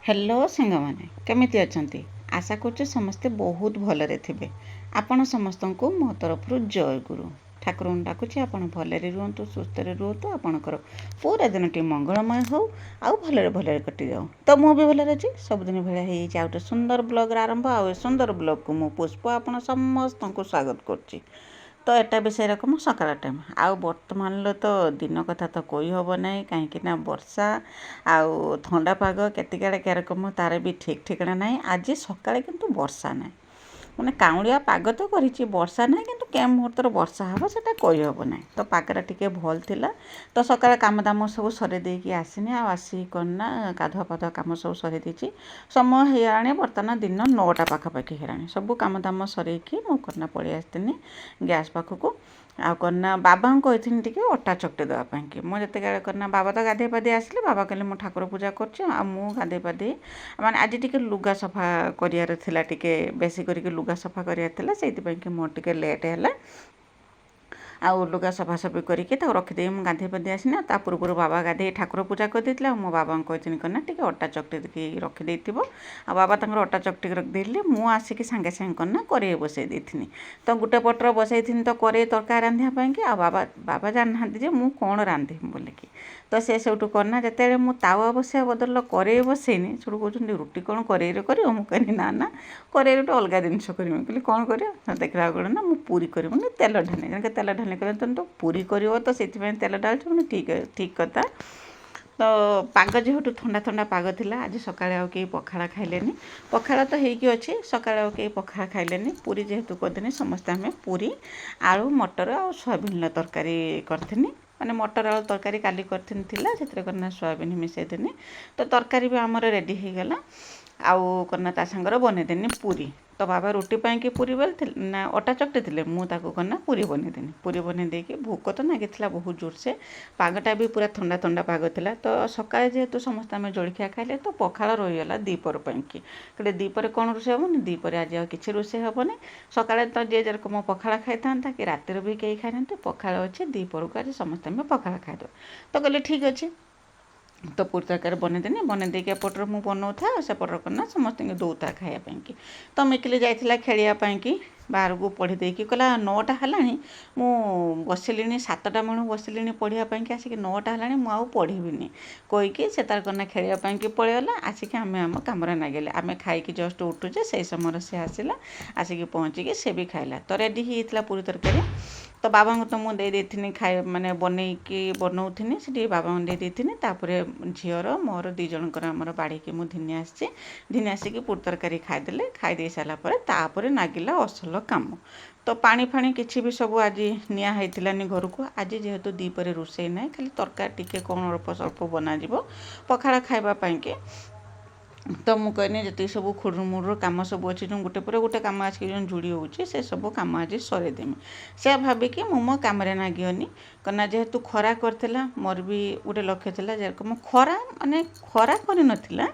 Hello सांग मैंने केमिति अछंती आशा करछु समस्ते बहुत भलरे थिबे। आपण समस्त को मो तरफ जय गुरु ठाकुर डाकुची आपण भलरे रुहतु सुस्थ रुहतु आपणकर पूरा दिन टी मंगलमय हो आउ भलरे भलरे कटि जाओ। तो मु भी भलरे अछि सबदिन भलिया हेइ जा उटे सुंदर ब्लॉग आरंभ आ सुंदर ब्लॉग को मु पुष्प आपण समस्त को स्वागत करछि। तो एटा विषय रकम सकाळ टाइम आउ वर्तमान तो दिन कथा तो कोई हब ना कहीं वर्षा आउ थंडा पाग केतिकाड़े क्यारकम तार भी ठीक ठिकाना ना। आज सकाळे किंतु वर्षा ना माने काउलिया पाग तो करिछि वर्षा ना किंतु के मुहूर्तर वर्षा हबो सेटा कहि हबो ना। तो पागरा टिके भल थिला तो सकाळे काम दाम सब सरे देकी आसिनी आ आसी करना गाधुआ पाधुआ काम सब सरे देछि। समय हेलाणी बर्तमान दिन 9टा पाखापाखि हेलाणी सब काम दाम सरेकी मु करना पळि आस्तिनी गैस पाखक आ करना बाबा कही टे अटा चकटी देवाई कि मुझे करना बाबा तो गाधे पाधे आसिले बाबा कहले मु ठाकुर पूजा कर गाधे पाधे माने आज टी लुगा सफा करार टे बेसी करके लुगा सफा करार से मोर टे लेट है आउ लुगा सफासफी करके रखिदे मुझे गाधे पाधे आसनी ता पूर्व बाबा गाधे ठाकुर पूजा करदे मो बाबा कही करना टे अटा चकटी रखिदे आ बाबा तर अटा चकटी रखिदे मुझे आसिक सागे सागे करना करे बसई देथिनी। तो गोटे पटर बसई तो करे तरकारी रांधापी आ बाबा बाबा जाना मुझे कौन रांधे बोलिकी तो से सब करना जिते मुझे तावा बसैया बदल करे बसैनी से कहते रुटी कौन करे कर मुझे ना ना करे गोटे अलग जिनस करी कहली कौन कर देखला बेड़ा ना मुझे पूरी कर तेल ढानी तेल ढानी कहते तो पूरी कर तो से तेल डालू मैंने ठीक ठीक कथा। तो पाग जेहेतु थंडा थंडा पाग थिला आज सकाळे आउ के पखाड़ा खाइलेनी पखाड़ा तो हेकी अच्छे सकाळे आउ के पखाड़ा खाइलेनी पूरी जेहेतु करदेनी समस्ते आम पूरी आलू मटर आ सोयाबीन तरकारी करथिनी माने मटर आलू तरकारी काली करथिनी थिला सेतरे करना सोयाबीन मिसई देनी तो तरकारी भी आमर रेडी हो गला आउ करना ता संगर बनेदेनी पूरी। तो बाबा रुटी पाई कि पूरी बेल ना अटा चकटी थे मुझे करना पूरी बनईदेनी पूरी बनई देकी भोक तो लगी बहुत जोर से पागटा भी पूरा थंडा थंडा पाग थिला। तो सकाळे जेहेतु समस्त आम जलखिया खाइले तो पखाड़ रहीगला दीपर पाई कहे दीपर कौन रोषे हेनी दीपर आज किसी रोषे हेनी सकाळे तो जे जेरकम पखाड़ खाई था कि रातिर भी कहीं खाई ना पखाड़ अच्छे दीपर को आज समस्त आम पखाड़ खाइद तो कहले ठीक अच्छे। तो पूरी तरकारी बनईदेनी बनई देकी एपटर मुझे बनाऊ था सेपटर करना समस्त दौता खायापी कि तो मिकिली जाइला खेलियापाई कि बाहर को पढ़ी देकी कहला 9टा है मु बसिली 7टा मणु बसिली पढ़ापी कि आसिक 9टा है मुझे पढ़ी कहीकि से तार करना खेलियापाई कि पलैगला आसिक आम आम कम नागिले आम खाई जस्ट उठुचे से समय से आसला आसिक पहुँचिकी से भी खाइला तो रेडी होता पूरी तरकारी। तो बाबा को तो मुझे देथि खाए माने बनईकी बनाऊनी से बाबा को देथि झीर मोर दी जनकर आमर बाड़ी की मुझे धिनी आसी धिनी आसिक पूरी तरकारी खाईदे खाई सारापर नागिला असल काम। तो पानी फाणी किसी भी सब आज निलानी घर को आज जेहेतु दीपर रोषे ना खाली तरकारी टिके कौन अल्प स्वल्प बना पखाड़ा खावापाई कि तो मुझे कहनी जी सब खुड़मुड़ कम सब अच्छे जो गोटे पर गोटे कम आसिक जो जोड़ी होची से सब कम आज सरेदेमी से भाविकी मो कम नागिनी करना जेहेतु खरा करथिला मोर भी गोटे लक्ष्य था जेरकम खरा माने खरा कर नथिला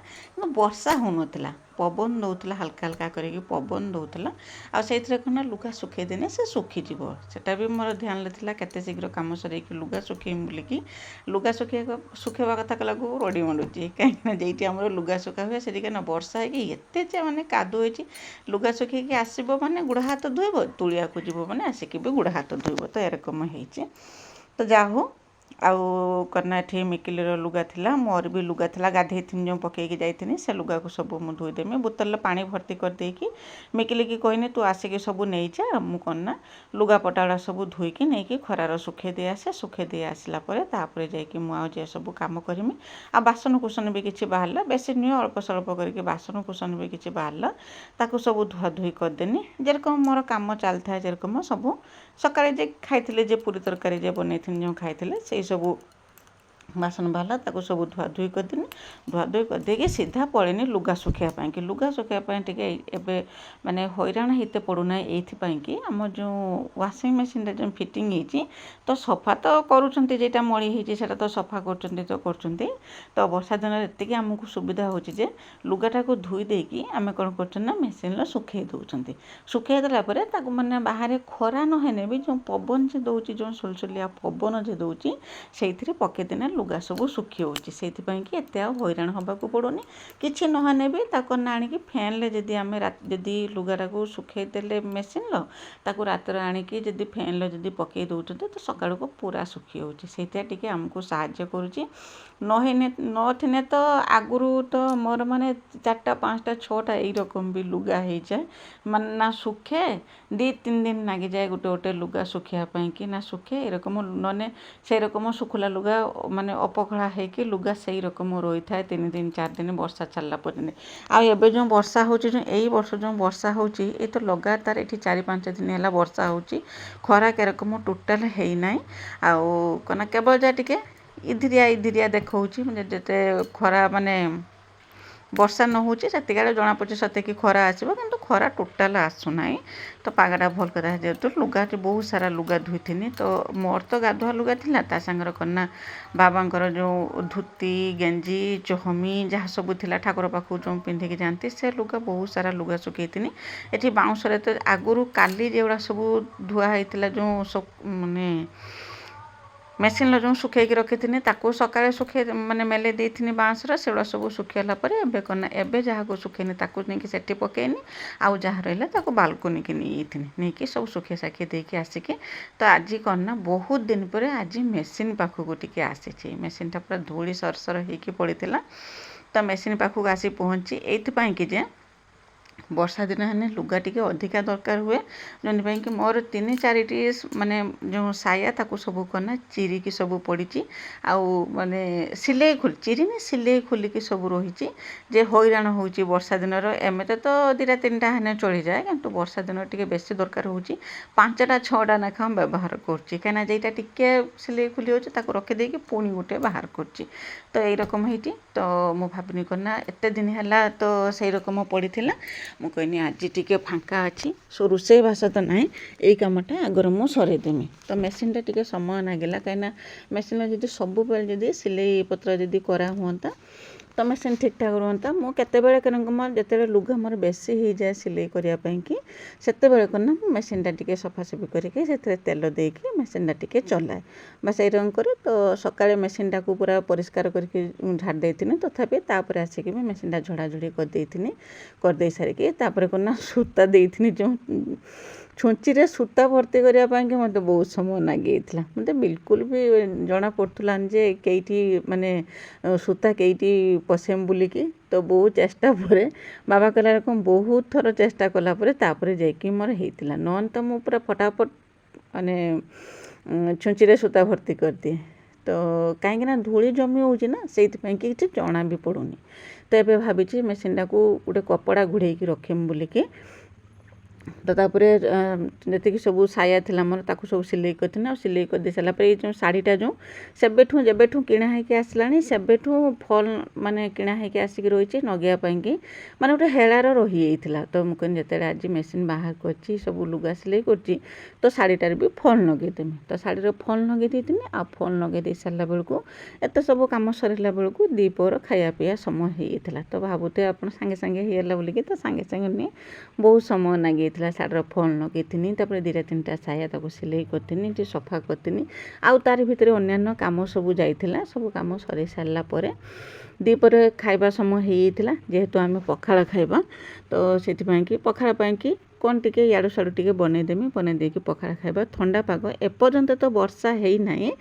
वर्षा होनथिला पवन दौला हल्का हल्का करके पवन दौला आ से कौन लुगा सुखे देने से सुखीज सेटा भी मोर ध्यान था केते शीघ्र कम सर लुगा सुखेम बोलिकी लुगा सुखेवा कथा कला रड़ी मंडुची कहीं जेटी आम लुगा सुखा हुए से वर्षा है माने कादु होती लुगा सुखी आसब माने गुड़ हाथ धोब तुलिया को जीव मैंने आसिक भी गुड़ हाथ धोब तो एरकम हो तो जा हो आउ करना ये मिकिलीर लुगा थिला मोर भी लुगा थिला गाधे जो पकईकी जाइनी से लुगा को सब मुझे धोईदेमी बोतल पानी भर्ती करदेकी मिकिली की कहनी तू आसिक सब नहीं जा मु करना लुगा पटाड़ा सब धोईकी नहीं खरार सुखे दे आसे सुखे दे आसला तापर जाकि मुझे सब कम करमी आ बासन कुसन भी किसी बाहर बेसी नुह अल्प स्वल्प करके बासन कुसन भी किसी बाहर ताकू सब धुआ धुई करदेनी जेरकम मोर कम चलता है जेरकम सब सकाळे जे खाइथिले जे पूरी तरकारी जे बनईथिन जो खाइथिले से सब बासन बाहर ताकू सब धुआ धुई करदेनी धुआ धुई करदेकी सीधा पड़ेनी लुगा सुखापाई कि लुगा सुखापाई टे एबे माने हैरान होते पड़ूना ये आम जो वाशिंग मशीन जो फिटिंग होती तो सफा तो करुँच जेटा मड़ी होता तो सफा कर तो वर्षा दिन एति आमको सुविधा होचे लुगाटा को धोई देकी आम कौन कर मेसीन सुखे दौरान सुखे देला मैंने बाहर खरा नहेने भी जो पवन से दौर जो सुलसुलिया पवन जे दौर से पकईदेना ଲୁଗା ସବୁ ଶୁଖି ହେଉଛି। ସେଇଥିପାଇଁ କି ଏତେ ଆଉ ହଇରାଣ ହେବାକୁ ପଡ଼ୁନି। କିଛି ନହେଲେ ବି ତାକୁ ଆଣିକି ଫ୍ୟାନ୍ରେ ଯଦି ଆମେ ଯଦି ଲୁଗାଟାକୁ ଶୁଖେଇ ଦେଲେ ମେସିନ୍ର, ତାକୁ ରାତିରେ ଆଣିକି ଯଦି ଫ୍ୟାନ୍ରେ ଯଦି ପକେଇ ଦେଉଛନ୍ତି ତ ସକାଳକୁ ପୁରା ଶୁଖି ହେଉଛି। ସେଇଟା ଟିକେ ଆମକୁ ସାହାଯ୍ୟ କରୁଛି। ନଥିନେ ତ ଆଗରୁ ତ ମୋର ମାନେ 4ଟା 5ଟା 6ଟା ଏଇରକମ ବି ଲୁଗା ହେଇଯାଏ। ମାନେ ନା ଶୁଖେ, 2-3 ଦିନ ଲାଗିଯାଏ ଗୋଟେ ଲୁଗା ଶୁଖିବା ପାଇଁ କି ନା ଶୁଖେ ଏରକମ। ନହେଲେ ସେଇ ରକମ ଶୁଖିଲା ଲୁଗା ମାନେ ଅପଖଳା ହେଇକି ଲୁଗା ସେଇ ରକମ ରହିଥାଏ 3 ଦିନ 4 ଦିନ ବର୍ଷା ଛାଡ଼ିଲା ପରେ। ଆଉ ଏବେ ଯେଉଁ ବର୍ଷା ହେଉଛି, ଏଇ ବର୍ଷ ଯେଉଁ ବର୍ଷା ହେଉଛି, ଏ ତ ଲଗାତାର ଏଠି 4-5 ଦିନ ହେଲା ବର୍ଷା ହେଉଛି। ଖରା କେରକମ ଟୋଟାଲ ହେଇନାହିଁ। ଆଉ କନା କେବଳ ଯାହା ଟିକେ ଇଧିରିଆ ଦେଖାଉଛି। ମାନେ ଯେତେ ଖରା ମାନେ ବର୍ଷା ନ ହେଉଛି ସେତିକିବେଳେ ଜଣାପଡ଼ୁଛି ସେତିକି ଖରା ଆସିବ, କିନ୍ତୁ ଖରା ଟୋଟାଲ ଆସୁନାହିଁ। ତ ପାଗଟା ଭଲ କଥା ଯେହେତୁ ଲୁଗା ବହୁତ ସାରା ଲୁଗା ଧୋଇଥିନି। ତ ମୋର ତ ଗାଧୁଆ ଲୁଗା ଥିଲା, ତା ସାଙ୍ଗରେ କନା ବାବାଙ୍କର ଯେଉଁ ଧୋତି ଗେଞ୍ଜି ଚହମି ଯାହା ସବୁ ଥିଲା ଠାକୁର ପାଖକୁ ଯେଉଁ ପିନ୍ଧିକି ଯାଆନ୍ତି, ସେ ଲୁଗା ବହୁତ ସାରା ଲୁଗା ଶୁଖେଇଥିନି। ଏଠି ବାଉଁଶରେ ତ ଆଗରୁ କାଲି ଯେଗୁଡ଼ା ସବୁ ଧୁଆ ହେଇଥିଲା, ଯେଉଁ ମାନେ ମେସିନ୍ର ଯେଉଁ ଶୁଖେଇକି ରଖିଥିନି, ତାକୁ ସକାଳେ ମାନେ ମେଲେଇ ଦେଇଥିନି ବାଉଁଶରେ। ସେଗୁଡ଼ା ସବୁ ଶୁଖିଗଲା ପରେ ଏବେ ଯାହାକୁ ଶୁଖେଇନି ତାକୁ ନେଇକି ସେଠି ପକେଇନି। ଆଉ ଯାହା ରହିଲା ତାକୁ ବାଲକୋନିକି ନେଇକି ସବୁ ଶୁଖେଇ ସାଖେଇ ଦେଇକି ଆସିକି, ତ ଆଜି ନା ବହୁତ ଦିନ ପରେ ଆଜି ମେସିନ୍ ପାଖକୁ ଟିକେ ଆସିଛି। ମେସିନ୍ଟା ପୁରା ଧୂଳି ସରସର ହେଇକି ପଡ଼ିଥିଲା। ତ ମେସିନ୍ ପାଖକୁ ଆସି ପହଞ୍ଚି ଏଇଥିପାଇଁ କି ଯେ ବର୍ଷା ଦିନ ହେଲେ ଲୁଗା ଟିକେ ଅଧିକା ଦରକାର ହୁଏ। ଯେଉଁଥିପାଇଁ କି ମୋର 3-4ଟି ମାନେ ଯେଉଁ ସାୟା ତାକୁ ସବୁ ଚିରିକି ସବୁ ପଡ଼ିଛି। ଆଉ ମାନେ ଚିରିନି ସିଲେଇ ଖୋଲିକି ସବୁ ରହିଛି। ଯେ ହଇରାଣ ହେଉଛି ବର୍ଷା ଦିନର। ଏମିତି ତ 2-3ଟା ହେଲେ ଚଳିଯାଏ, କିନ୍ତୁ ବର୍ଷା ଦିନରେ ଟିକେ ବେଶୀ ଦରକାର ହେଉଛି। 5ଟା 6ଟା ଲେଖାଁ ବ୍ୟବହାର କରୁଛି, କାହିଁକିନା ଯେଇଟା ଟିକେ ସିଲେଇ ଖୋଲି ହେଉଛି ତାକୁ ରଖିଦେଇକି ପୁଣି ଗୋଟେ ବାହାର କରୁଛି। ତ ଏଇରକମ ହେଇଛି। ତ ମୁଁ ଭାବିନି ନା ଏତେ ଦିନ ହେଲା ତ ସେଇ ରକମ ପଡ଼ିଥିଲା। ମୁଁ କହିନି ଆଜି ଟିକେ ଫାଙ୍କା ଅଛି, ରୋଷେଇବାସ ତ ନାହିଁ, ଏଇ କାମଟା ଆଗରୁ ମୁଁ ସରେଇଦେମି। ତ ମେସିନ୍ଟା ଟିକେ ସମୟ ଲାଗିଲା, କାହିଁକିନା ମେସିନ୍ରେ ଯଦି ସବୁବେଳେ ଯଦି ସିଲେଇ ପତ୍ର ଯଦି କରା ହୁଅନ୍ତା ତ ମେସିନ୍ ଠିକ୍ଠାକ୍ ରୁହନ୍ତା। ମୁଁ କେତେବେଳେ ଯେତେବେଳେ ଲୁଗା ମୋର ବେଶୀ ହେଇଯାଏ ସିଲେଇ କରିବା ପାଇଁ କି, ସେତେବେଳେ ମୁଁ ମେସିନ୍ଟା ଟିକେ ସଫାସଫି କରିକି ସେଥିରେ ତେଲ ଦେଇକି ମେସିନ୍ଟା ଟିକେ ଚଲାଏ। ବାସ୍ ଏଇ ରକମ କରେ। ତ ସକାଳେ ମେସିନ୍ଟାକୁ ପୁରା ପରିଷ୍କାର କରିକି ଝାଡ଼ି ଦେଇଥିନି। ତଥାପି ତାପରେ ଆସିକି ବି ମେସିନ୍ଟା ଝଡ଼ାଝଡ଼ି କରିଦେଇ ସାରିକି ତାପରେ ସୂତା ଦେଇଥିନି। ଯେଉଁ ଛୁଞ୍ଚିରେ ସୂତା ଭର୍ତ୍ତି କରିବା ପାଇଁକି ମୋତେ ବହୁତ ସମୟ ଲାଗିଯାଇଥିଲା। ମୋତେ ବିଲକୁଲ ବି ଜଣା ପଡ଼ୁଥିଲାନି ଯେ କେଇଠି ମାନେ ସୂତା କେଇଠି ପଶେମ୍ ବୁଲିକି। ତ ବହୁତ ଚେଷ୍ଟା ପରେ ବାବା କହିଲା ଏରକମ ବହୁତ ଥର ଚେଷ୍ଟା କଲା ପରେ ତାପରେ ଯାଇକି ମୋର ହେଇଥିଲା। ନହେଲେ ତ ମୁଁ ପୁରା ଫଟାଫଟ ମାନେ ଛୁଞ୍ଚିରେ ସୂତା ଭର୍ତ୍ତି କରିଦିଏ। ତ କାହିଁକିନା ଧୂଳି ଜମି ହେଉଛି ନା, ସେଇଥିପାଇଁ କି କିଛି ଜଣା ବି ପଡ଼ୁନି। ତ ଏବେ ଭାବିଛି ମେସିନ୍ଟାକୁ ଗୋଟେ କପଡ଼ା ଘୋଡ଼େଇକି ରଖିମି ବୋଲିକି। ତ ତାପରେ ଯେତିକି ସବୁ ସାୟା ଥିଲା ମୋର ତାକୁ ସବୁ ସିଲେଇ କରିଥିଲି। ଆଉ ସିଲେଇ କରିଦେଇ ସାରିଲା ପରେ ଏଇ ଯେଉଁ ଶାଢ଼ୀଟା ଯେବେଠୁ କିଣା ହେଇକି ଆସିଲାଣି, ସେବେଠୁ ଫଲ୍ ମାନେ କିଣା ହେଇକି ଆସିକି ରହିଛି ନଗେଇବା ପାଇଁକି, ମାନେ ଗୋଟେ ହେଳାର ରହିଯାଇଥିଲା। ତ ମୁଁ କହିନି ଯେତେବେଳେ ଆଜି ମେସିନ୍ ବାହାର କରିଛି, ସବୁ ଲୁଗା ସିଲେଇ କରୁଛି, ତ ଶାଢ଼ୀଟାରେ ବି ଫଲ୍ ଲଗେଇଦେମି। ତ ଶାଢ଼ୀର ଫଲ୍ ଲଗେଇ ଦେଇଥିଲି। ଆଉ ଫଲ୍ ଲଗେଇ ଦେଇ ସାରିଲା ବେଳକୁ ଏତେ ସବୁ କାମ ସରିଲା ବେଳକୁ ଦ୍ୱିପହର ଖାଇବା ପିଇବା ସମୟ ହେଇଯାଇଥିଲା। ତ ଭାବୁଥିବେ ଆପଣ ସାଙ୍ଗେ ସାଙ୍ଗେ ହେଇଗଲା ବୋଲିକି, ତ ସାଙ୍ଗେ ସାଙ୍ଗେ ନୁହେଁ, ବହୁତ ସମୟ ଲାଗିଯାଇଥିଲା। ଶାଢ଼ୀର ଫଲ୍ ଲଗେଇଥିନି, ତାପରେ 2-3ଟା ସାୟା ତାକୁ ସିଲେଇ କରିଥିନି, ଟିକେ ସଫା କରିଥିନି। ଆଉ ତାରି ଭିତରେ ଅନ୍ୟାନ୍ୟ କାମ ସବୁ ଯାଇଥିଲା। ସବୁ କାମ ସରେଇ ସାରିଲା ପରେ ଦ୍ୱିପହରେ ଖାଇବା ସମୟ ହେଇଯାଇଥିଲା। ଯେହେତୁ ଆମେ ପଖାଳ ଖାଇବା, ତ ସେଥିପାଇଁ କି ପଖାଳ ପାଇଁକି କ'ଣ ଟିକେ ଇଆଡ଼ୁ ସିଆଡ଼ୁ ଟିକେ ବନେଇ ଦେଇକି ପଖାଳ ଖାଇବା। ଥଣ୍ଡା ପାଗ, ଏପର୍ଯ୍ୟନ୍ତ ତ ବର୍ଷା ହେଇନାହିଁ,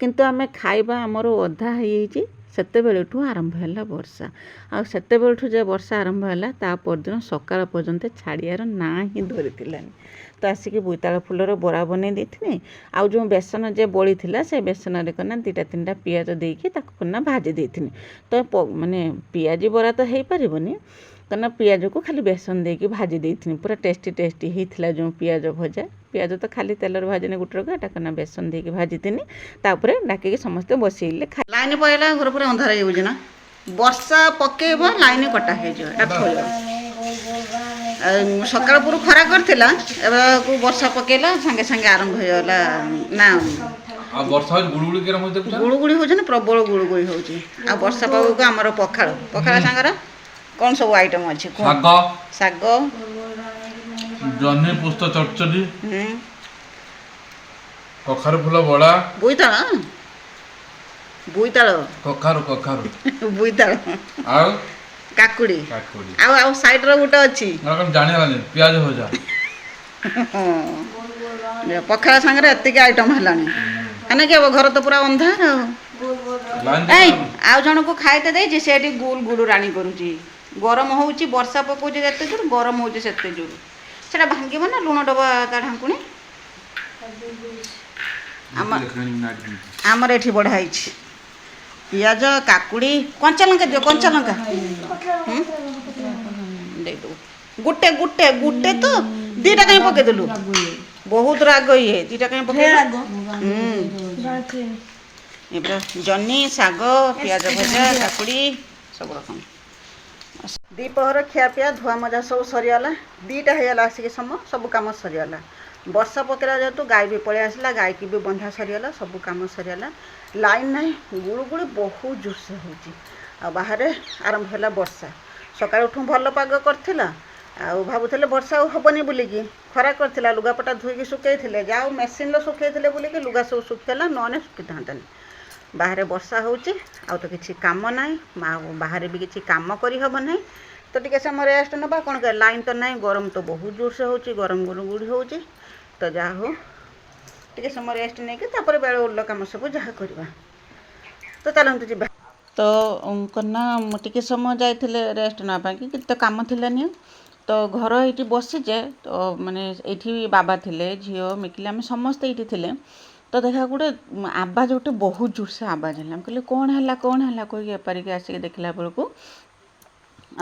କିନ୍ତୁ ଆମେ ଖାଇବା ଆମର ଅଧା ହେଇଯାଇଛି। ସେତେବେଳଠୁ ଆରମ୍ଭ ହେଲା ବର୍ଷା। ଆଉ ସେତେବେଳଠୁ ଯେ ବର୍ଷା ଆରମ୍ଭ ହେଲା, ତା ପରଦିନ ସକାଳ ପର୍ଯ୍ୟନ୍ତ ଛାଡ଼ିବାର ନାଁ ହିଁ ଧରିଥିଲାନି। ତ ଆସିକି ବୋଇତାଳ ଫୁଲର ବରା ବନେଇ ଦେଇଥିଲି। ଆଉ ଯେଉଁ ବେସନ ଯେ ବଳିଥିଲା, ସେ ବେସନରେ 2-3ଟା ପିଆଜ ଦେଇକି ତାକୁ ଭାଜି ଦେଇଥିଲି। ତ ମାନେ ପିଆଜି ବରା ତ ହେଇପାରିବନି, କାରଣ ପିଆଜକୁ ଖାଲି ବେସନ ଦେଇକି ଭାଜି ଦେଇଥିଲି। ପୁରା ଟେଷ୍ଟି ହେଇଥିଲା ଯେଉଁ ପିଆଜ ଭଜା। ପିଆଜ ତ ଖାଲି ତେଲରେ ଭାଜିନି ଗୋଟେ ରକ, ଏଟା ବେସନ ଦେଇକି ଭାଜିଥିଲି। ତାପରେ ଡାକିକି ସମସ୍ତେ ବସେଇଲେ। ଲାଇନ୍ ପଳେଇଲା, ଘର ପୁରା ଅନ୍ଧାର ହେଇଯାଉଛି ନା। ବର୍ଷା ପକେଇବ, ଲାଇନ୍ କଟା ହେଇଯିବ। ଏଟା ଥୋଇବ। ସକାଳ ପୁରୁ ଖରା କରିଥିଲା, ଏବେ ବର୍ଷା ପକେଇଲା, ସାଙ୍ଗେ ସାଙ୍ଗେ ଆରମ୍ଭ ହେଇଗଲା। ନା ଗୁଳୁଗୁଳି ହେଉଛି ନା, ପ୍ରବଳ ଗୁଳୁଗୁଳି ହେଉଛି। ଆଉ ବର୍ଷା ପାଗକୁ ଆମର ପଖାଳ ସାଙ୍ଗରେ କ'ଣ ସବୁ ଆଇଟମ୍ ଅଛି? ଶାଗ, ଜହ୍ନି ପୋସ୍ତ ଚଡ଼ଚଡ଼ି, କଖାରୁ ଫୁଲ ବଡ଼ା, ବୋଇତାଳ ବୋଇତାଳ କଖାରୁ କଖାରୁ ବୋଇତାଳ ଆଉ କାକୁଡି କାକୁଡି ଆଉ ଆଉ ସାଇଡର ଗୋଟେ ଅଛି ଜାଣିଗଲି ପିଆଜ ଭଜା। ପଖାଳ ସାଙ୍ଗରେ ଏତିକି ଆଇଟମ ହେଲାଣି ହେନେ କି ହବ ଘର ତ ପୁରା ଅନ୍ଧାର ଆଉ। ଏଇ ଆଉ ଜଣକୁ ଖାଇତେ ଦେଇଛି ସେ ଏଠି ଗୁଲ ଗୁଲ ରାଣୀ କରୁଛି। ଗରମ ହଉଛି ବର୍ଷା ପକଉଛି ଯେତେ ଜୋର ଗରମ ହଉଛି ସେତେ ଜୋର। ସେଟା ଭାଙ୍ଗିବ ନା ଲୁଣ ଡବା ତା ଢାଙ୍କୁଣୀ। ଆମର ଏଠି ବଢା ହେଇଛି ପିଆଜ କାକୁଡି କଞ୍ଚା ଲଙ୍କା ଦିଅ କଞ୍ଚା ଲଙ୍କା ଦେଇଦବୁ ଗୋଟେ ଗୋଟେ ଗୋଟେ ତ ଦିଟା କାହିଁ ପକେଇଦେଲୁ ବହୁତ ରାଗ ଇଏ ଦିଟା କାହିଁ ପକେଇଲୁ। ଏବେ ଜହ୍ନି ଶାଗ ପିଆଜ ଭଜା କାକୁଡି ସବୁ ରକମ ଦ୍ୱିପହର ଖିଆପିଆ ଧୁଆ ମଜା ସବୁ ସରିଗଲା। 2ଟା ହେଇଗଲା ଆସିକି ସବୁ କାମ ସରିଗଲା। ବର୍ଷା ପକେଇଲା ଯେହେତୁ ଗାଈ ବି ପଳେଇ ଆସିଲା ଗାଈକି ବି ବନ୍ଧା ସରିଗଲା ସବୁ କାମ ସରିଗଲା। ଲାଇନ୍ ନାହିଁ ଗୁଳୁଗୁଳି ବହୁତ ଜୋରସେ ହେଉଛି ଆଉ ବାହାରେ ଆରମ୍ଭ ହେଲା ବର୍ଷା। ସକାଳୁ ଉଠୁ ଭଲ ପାଗ କରିଥିଲା ଆଉ ଭାବୁଥିଲେ ବର୍ଷା ଆଉ ହେବନି ବୋଲିକି ଖରା କରିଥିଲା ଲୁଗାପଟା ଧୋଇକି ଶୁଖେଇଥିଲେ ଯାହା ହଉ ମେସିନ୍ରେ ଶୁଖେଇଥିଲେ ବୋଲିକି ଲୁଗା ସବୁ ଶୁଖିଥିଲା ନହେଲେ ଶୁଖିଥାନ୍ତାନି। ବାହାରେ ବର୍ଷା ହେଉଛି ଆଉ ତ କିଛି କାମ ନାହିଁ ବାହାରେ ବି କିଛି କାମ କରିହେବ ନାହିଁ ତ ଟିକେ ସମୟ ରେଷ୍ଟ ନେବା କ'ଣ କରେ ଲାଇନ୍ ତ ନାହିଁ ଗରମ ତ ବହୁତ ଜୋରସେ ହେଉଛି ଗରମ ଗୁଳୁଗୁଳି ହେଉଛି ତ ଯାହା ହଉ ଟିକେ ସମୟ ରେଷ୍ଟ ନେଇକି ତାପରେ ବେଳେ ଓଳିର କାମ ସବୁ ଯାହା କରିବା ତ ଚାଲନ୍ତୁ ଯିବା। ତ କନା ଟିକେ ସମୟ ଯାଇଥିଲେ ରେଷ୍ଟ ନେବା ପାଇଁ କିଛି ତ କାମ ଥିଲାନି ତ ଘର ଏଇଠି ବସିଛେ ତ ମାନେ ଏଇଠି ବାବା ଥିଲେ ଝିଅ ମିକିଲି ଆମେ ସମସ୍ତେ ଏଇଠି ଥିଲେ ତ ଦେଖିବା ଗୋଟେ ଆବାଜ ଗୋଟେ ବହୁତ ଜୋରସେ ଆବାଜ ହେଲା ମୁଁ କହିଲି କ'ଣ ହେଲା କହିକି ଏପାରିକି ଆସିକି ଦେଖିଲା ବେଳକୁ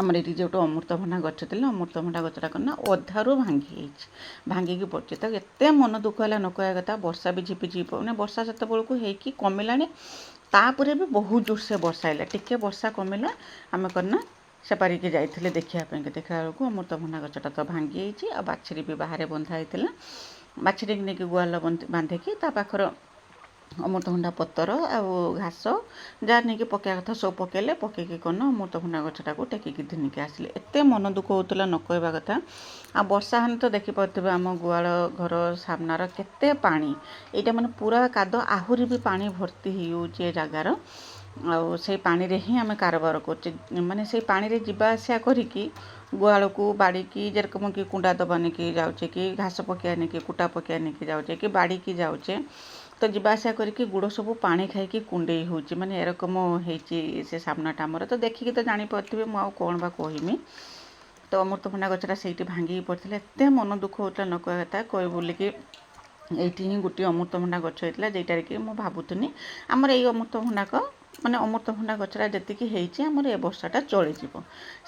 ଆମର ଏଠି ଯୋଉଟେ ଅମୃତଭଣ୍ଡା ଗଛ ଥିଲା ଅମୃତଭଣ୍ଡା ଗଛଟା କ'ଣ ନା ଅଧାରୁ ଭାଙ୍ଗି ଯାଇଛି ଭାଙ୍ଗିକି ପଡ଼ିଛି ତ ଏତେ ମନ ଦୁଃଖ ହେଲା ନ କହିବା କଥା ବର୍ଷା ବି ଝିପିଝିପି ମାନେ ବର୍ଷା ସେତେବେଳକୁ ହେଇକି କମିଲାଣି ତାପରେ ବି ବହୁତ ଜୋରସେ ବର୍ଷା ହେଲା ଟିକେ ବର୍ଷା କମିଲା ଆମେ କ'ଣ ସେପାରିକି ଯାଇଥିଲେ ଦେଖିବା ପାଇଁକି ଦେଖିଲା ବେଳକୁ ଅମୃତଭଣ୍ଡା ଗଛଟା ତ ଭାଙ୍ଗି ଯାଇଛି ଆଉ ବାଛୁରୀ ବି ବାହାରେ ବନ୍ଧା ହେଇଥିଲା ବାଛୁରୀକି ନେଇକି ଗୁହାଳ ବାନ୍ଧିକି ତା ପାଖର ଅମୃତଭଣ୍ଡା ପତ୍ର ଆଉ ଘାସ ଯାହା ନେଇକି ପକେଇବା କଥା ସବୁ ପକେଇକି କ'ଣ ଅମୃତଭଣ୍ଡା ଗଛଟାକୁ ଟେକିକି ଧରିକି ଆସିଲେ ଏତେ ମନ ଦୁଃଖ ହେଉଥିଲା ନ କହିବା କଥା। ଆଉ ବର୍ଷା ହେଲେ ତ ଦେଖିପାରୁଥିବେ ଆମ ଗୁହାଳ ଘର ସାମ୍ନାର କେତେ ପାଣି ଏଇଟା ମାନେ ପୁରା କାଦ ଆହୁରି ବି ପାଣି ଭର୍ତ୍ତି ହେଇଯାଉଛି ଏ ଜାଗାର ଆଉ ସେଇ ପାଣିରେ ହିଁ ଆମେ କାରବାର କରୁଛେ ମାନେ ସେଇ ପାଣିରେ ଯିବା ଆସିବା କରିକି ଗୁହାଳକୁ ବାଡ଼ିକି ଯେରକମ କି କୁଣ୍ଡା ଦବା ନେଇକି ଯାଉଛେ କି ଘାସ ପକେଇବା ନେଇକି କୁଟା ପକେଇବା ନେଇକି ଯାଉଛେ କି ବାଡ଼ିକି ଯାଉଛେ ତ ଯିବା ଆସିବା କରିକି ଗୋଡ଼ ସବୁ ପାଣି ଖାଇକି କୁଣ୍ଡେଇ ହେଉଛି ମାନେ ଏରକମ ହେଇଛି ସେ ସାମ୍ନାଟା ଆମର ତ ଦେଖିକି ତ ଜାଣିପାରୁଥିବେ ମୁଁ ଆଉ କ'ଣ ବା କହିମି। ତ ଅମୃତଭଣ୍ଡା ଗଛଟା ସେଇଠି ଭାଙ୍ଗିକି ପଡ଼ିଥିଲା ଏତେ ମନ ଦୁଃଖ ହେଉଥିଲା ନ କହିବା କଥା କହିବି ବୋଲିକି ଏଇଠି ହିଁ ଗୋଟିଏ ଅମୃତଭଣ୍ଡା ଗଛ ହେଇଥିଲା ଯେଉଁଟାରେ କି ମୁଁ ଭାବୁଥିନି ଆମର ଏଇ ଅମୃତଭଣ୍ଡା ଗଛଟା ଯେତିକି ହେଇଛି ଆମର ଏ ବର୍ଷଟା ଚଳିଯିବ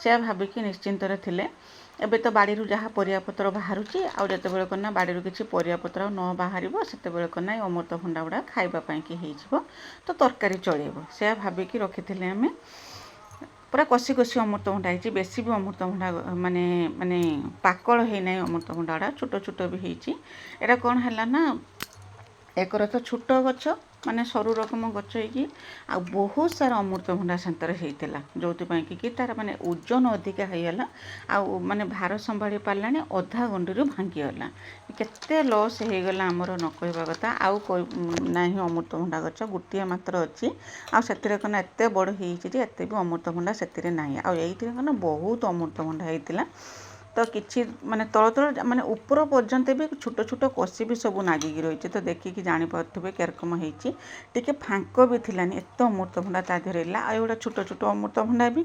ସେୟା ଭାବିକି ନିଶ୍ଚିନ୍ତରେ ଥିଲେ। ଏବେ ତ ବାଡ଼ିରୁ ଯାହା ପରିବାପତ୍ର ବାହାରୁଛି ଆଉ ଯେତେବେଳେ କ'ଣ ବାଡ଼ିରୁ କିଛି ପରିବାପତ୍ର ନ ବାହାରିବ ସେତେବେଳେ କ'ଣ ଅମୃତଭଣ୍ଡା ଗୁଡ଼ା ଖାଇବା ପାଇଁକି ହେଇଯିବ ତ ତରକାରୀ ଚଳିବ ସେୟା ଭାବିକି ରଖିଥିଲେ ଆମେ ପୁରା କଷି କଷି ଅମୃତଭଣ୍ଡା ହେଇଛି ବେଶୀ ବି ଅମୃତଭଣ୍ଡା ମାନେ ପାକଳ ହେଇନାହିଁ ଅମୃତଭଣ୍ଡା ଗୁଡ଼ା ଛୋଟ ଛୋଟ ବି ହେଇଛି। ଏଇଟା କ'ଣ ହେଲା ନା ଏକର ତ ଛୋଟ ଗଛ ମାନେ ସରୁ ରକମ ଗଛ ହେଇକି ଆଉ ବହୁତ ସାରା ଅମୃତଭଣ୍ଡା ସେନ୍ତର ହେଇଥିଲା ଯେଉଁଥିପାଇଁ କି ତାର ମାନେ ଓଜନ ଅଧିକା ହେଇଗଲା ଆଉ ମାନେ ଭାର ସମ୍ଭାଳି ପାରିଲାନି ଅଧା ଗଣ୍ଡିରୁ ଭାଙ୍ଗିଗଲା କେତେ ଲସ୍ ହେଇଗଲା ଆମର ନ କହିବା କଥା ଆଉ ନାହିଁ ଅମୃତଭଣ୍ଡା ଗଛ ଗୋଟିଏ ମାତ୍ର ଅଛି ଆଉ ସେଥିରେ କ'ଣ ଏତେ ବଡ଼ ହେଇଛି ଯେ ଏତେ ବି ଅମୃତଭଣ୍ଡା ସେଥିରେ ନାହିଁ ଆଉ ଏଇଥିରେ କ'ଣ ବହୁତ ଅମୃତଭଣ୍ଡା ହେଇଥିଲା ତ କିଛି ମାନେ ତଳ ମାନେ ଉପର ପର୍ଯ୍ୟନ୍ତ ବି ଛୋଟ ଛୋଟ କଷି ବି ସବୁ ନାଗିକି ରହିଛି ତ ଦେଖିକି ଜାଣିପାରୁଥିବେ କେରକମ ହେଇଛି ଟିକେ ଫାଙ୍କ ବି ଥିଲାନି ଏତେ ଅମୃତଭଣ୍ଡା ତା ଦେହରେ ହେଲା ଆଉ ଏଗୁଡ଼ା ଛୋଟ ଛୋଟ ଅମୃତଭଣ୍ଡା ବି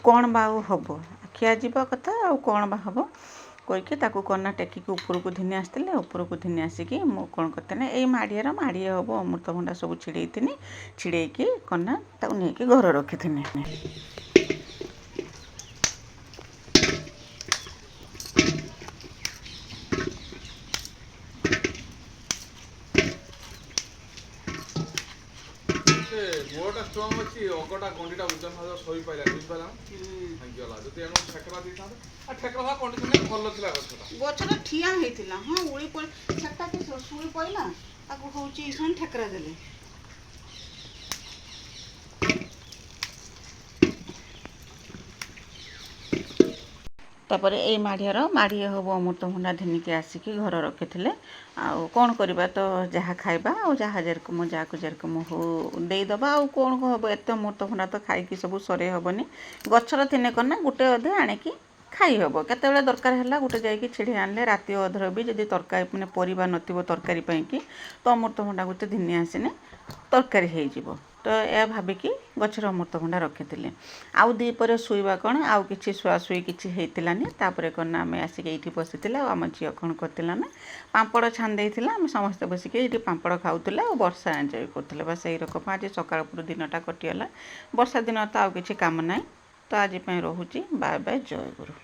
କ'ଣ ବା ଆଉ ହେବ ଖିଆଯିବା କଥା ଆଉ କ'ଣ ବା ହେବ କହିକି ତାକୁ କ'ଣ ଟେକିକି ଉପରକୁ ଘିନି ଆସିଥିଲେ ଉପରକୁ ଘିନି ଆସିକି ମୁଁ କ'ଣ କରିଥିଲି ଏଇ ମାଡ଼ିଏ ହେବ ଅମୃତଭଣ୍ଡା ସବୁ ଛିଡ଼େଇକି କ'ଣ ତାକୁ ନେଇକି ଘରେ ରଖିଥିଲି। ଗୋଡ଼ଟା ଷ୍ଟ୍ରଙ୍ଗ ଅଛି ଅଗଟା ଗଣ୍ଡିଟା ଓଜନ ଭାବ ଶୋଇପାରିଲା ବୁଝିପାରିଲା ଭାଙ୍ଗିଗଲା ଯଦି ଏଣୁ ଠେକରା ଦେଇଥାନ୍ତେ ଆଉ ଠେକରା କଣ୍ଡିସନରେ ଭଲ ଥିଲା ଗଛଟା ଠିଆ ହେଇଥିଲା ହଁ ଉଳି ସେଟା ଶୁଳି ପଇଲା ତାକୁ ହେଉଛି ଠେକରା ଦେଲେ। ତ ତାପରେ ଏଇ ମାଢ଼ି ହବ ଅମୃତଭଣ୍ଡା ଘିନିକି ଆସିକି ଘର ରଖିଥିଲେ। ଆଉ କ'ଣ କରିବା ତ ଯାହା ଖାଇବା ଆଉ ଯାହା ଯେରକମ ଯାହାକୁ ଯେରକମ ହଉ ଦେଇଦେବା। ଆଉ କ'ଣ ହବ, ଏତେ ଅମୃତଭଣ୍ଡା ତ ଖାଇକି ସବୁ ସରେଇ ହେବନି। ଗଛର ଥିନେ କ'ଣ ନା ଗୋଟେ ଅଧେ ଆଣିକି ଖାଇ ହେବ। କେତେବେଳେ ଦରକାର ହେଲା ଗୋଟେ ଯାଇକି ଛିଡ଼ି ଆଣିଲେ, ରାତି ଅଧର ବି ଯଦି ତରକାରୀ ମାନେ ପରିବା ନଥିବ ତରକାରୀ ପାଇଁକି, ତ ଅମୃତଭଣ୍ଡା ଗୋଟେ ଘିନି ଆସିନେ ତରକାରୀ ହେଇଯିବ। ତ ଏହା ଭାବିକି ଗଛରେ ଅମୃତଭଣ୍ଡା ରଖିଥିଲି। ଆଉ ଦ୍ୱିପହରେ ଶୋଇବା କ'ଣ, ଆଉ କିଛି ଶୁଆଶୁଇ କିଛି ହେଇଥିଲାନି। ତାପରେ କ'ଣ ନା ଆମେ ଆସିକି ଏଇଠି ବସିଥିଲା। ଆଉ ଆମ ଝିଅ କ'ଣ କରିଥିଲା ନା ପାମ୍ପଡ଼ ଛାଣି ଦେଇଥିଲା। ଆମେ ସମସ୍ତେ ବସିକି ଏଇଠି ପାମ୍ପଡ଼ ଖାଉଥିଲେ ଆଉ ବର୍ଷା ଏନ୍ଜୟ କରୁଥିଲେ। ବାସ୍ ଏଇ ରକମ ଆଜି ସକାଳ ପୁରୁ ଦିନଟା କଟିଗଲା। ବର୍ଷା ଦିନ ତ ଆଉ କିଛି କାମ ନାହିଁ। ତ ଆଜି ପାଇଁ ରହୁଛି। ବାଏ ବାଏ, ଜୟ ଗୁରୁ।